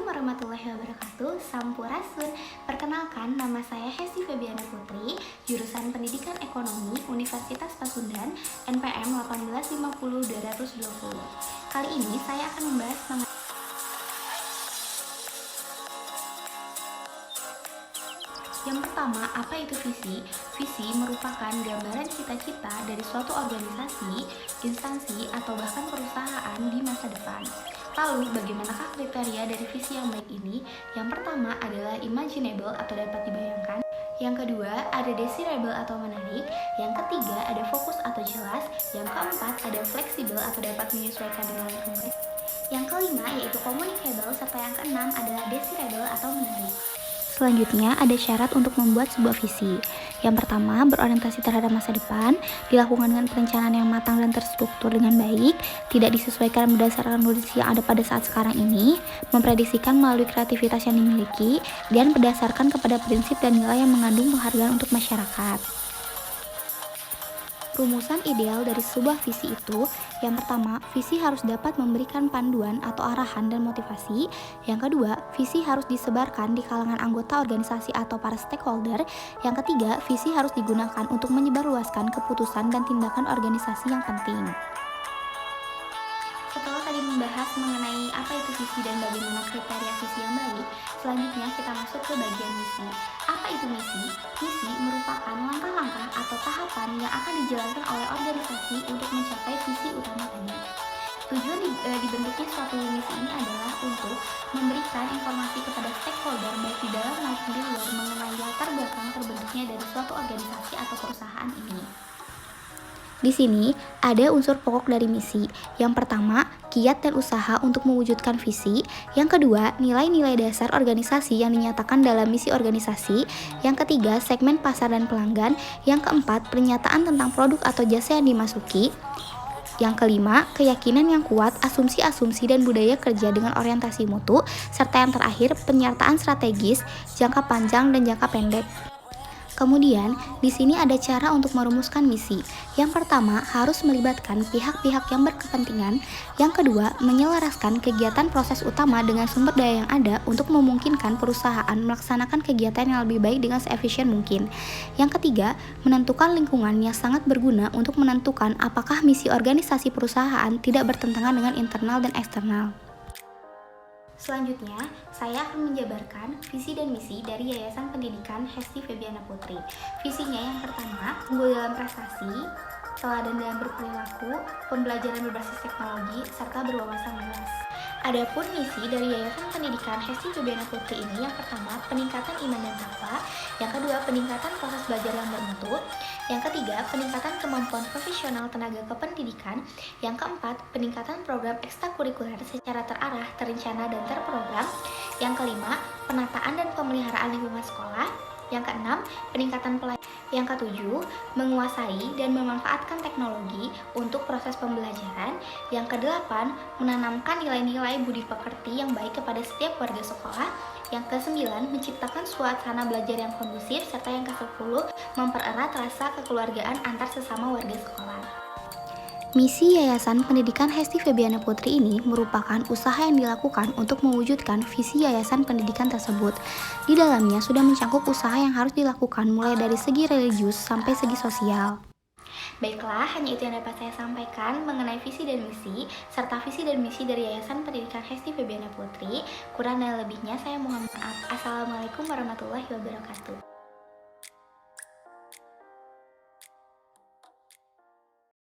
warahmatullahi wabarakatuh. Sampurasun. Perkenalkan, nama saya Hesti Febiana Putri, jurusan Pendidikan Ekonomi Universitas Pasundan, NPM 1850220. Kali ini saya akan membahas mengenai yang pertama, apa itu visi? Visi merupakan gambaran cita-cita dari suatu organisasi, instansi, atau bahkan perusahaan di masa depan. Lalu, bagaimanakah kriteria dari visi yang baik ini? Yang pertama adalah imaginable atau dapat dibayangkan. Yang kedua, ada desirable atau menarik. Yang ketiga, ada fokus atau jelas. Yang keempat, ada fleksibel atau dapat menyesuaikan dengan lingkungan. Yang kelima, yaitu communicable, serta yang keenam adalah desirable atau menarik. Selanjutnya, ada syarat untuk membuat sebuah visi. Yang pertama, berorientasi terhadap masa depan, dilakukan dengan perencanaan yang matang dan terstruktur dengan baik, tidak disesuaikan berdasarkan kondisi yang ada pada saat sekarang ini, memprediksikan melalui kreativitas yang dimiliki, dan berdasarkan kepada prinsip dan nilai yang mengandung penghargaan untuk masyarakat. Rumusan ideal dari sebuah visi itu, yang pertama, visi harus dapat memberikan panduan atau arahan dan motivasi. Yang kedua, visi harus disebarkan di kalangan anggota organisasi atau para stakeholder. Yang ketiga, visi harus digunakan untuk menyebarluaskan keputusan dan tindakan organisasi yang penting. Setelah tadi membahas mengenai apa itu visi dan bagaimana kriteria visi yang baik, selanjutnya kita masuk ke bagian misi. Apa itu misi? Misi merupakan langkah-langkah atau tahapan yang akan dijalankan oleh organisasi untuk mencapai visi utama tadi. Tujuan dibentuknya suatu misi ini adalah untuk memberikan informasi kepada stakeholder baik di dalam maupun di luar mengenai latar belakang terbentuknya dari suatu organisasi atau perusahaan ini. Di sini ada unsur pokok dari misi. Yang pertama, kiat dan usaha untuk mewujudkan visi. Yang kedua, nilai-nilai dasar organisasi yang dinyatakan dalam misi organisasi. Yang ketiga, segmen pasar dan pelanggan. Yang keempat, pernyataan tentang produk atau jasa yang dimasuki. Yang kelima, keyakinan yang kuat, asumsi-asumsi dan budaya kerja dengan orientasi mutu. Serta yang terakhir, penyertaan strategis, jangka panjang dan jangka pendek. Kemudian, di sini ada cara untuk merumuskan misi. Yang pertama, harus melibatkan pihak-pihak yang berkepentingan. Yang kedua, menyelaraskan kegiatan proses utama dengan sumber daya yang ada untuk memungkinkan perusahaan melaksanakan kegiatan yang lebih baik dengan seefisien mungkin. Yang ketiga, menentukan lingkungan yang sangat berguna untuk menentukan apakah misi organisasi perusahaan tidak bertentangan dengan internal dan eksternal. Selanjutnya, saya akan menjabarkan visi dan misi dari Yayasan Pendidikan Hesti Febiana Putri. Visinya yang pertama, unggul dalam prestasi, teladan dalam berperilaku, pembelajaran berbasis teknologi, serta berwawasan luas. Adapun misi dari Yayasan Pendidikan Hesti Febiana Putri ini yang pertama, peningkatan iman dan takwa, yang kedua, peningkatan proses belajar yang bermutu, yang ketiga, peningkatan kemampuan profesional tenaga kependidikan, yang keempat, peningkatan program ekstrakurikuler secara terarah, terencana, dan terprogram, yang kelima, penataan dan pemeliharaan lingkungan sekolah, yang keenam, peningkatan pelayanan. Yang ketujuh, menguasai dan memanfaatkan teknologi untuk proses pembelajaran. Yang kedelapan, menanamkan nilai-nilai budi pekerti yang baik kepada setiap warga sekolah. Yang kesembilan, menciptakan suasana belajar yang kondusif. Serta yang kesepuluh, mempererat rasa kekeluargaan antar sesama warga sekolah. Misi Yayasan Pendidikan Hesti Febiana Putri ini merupakan usaha yang dilakukan untuk mewujudkan visi Yayasan Pendidikan tersebut. Di dalamnya sudah mencakup usaha yang harus dilakukan mulai dari segi religius sampai segi sosial. Baiklah, hanya itu yang dapat saya sampaikan mengenai visi dan misi, serta visi dan misi dari Yayasan Pendidikan Hesti Febiana Putri. Kurang dan lebihnya saya mohon maaf. Assalamualaikum warahmatullahi wabarakatuh.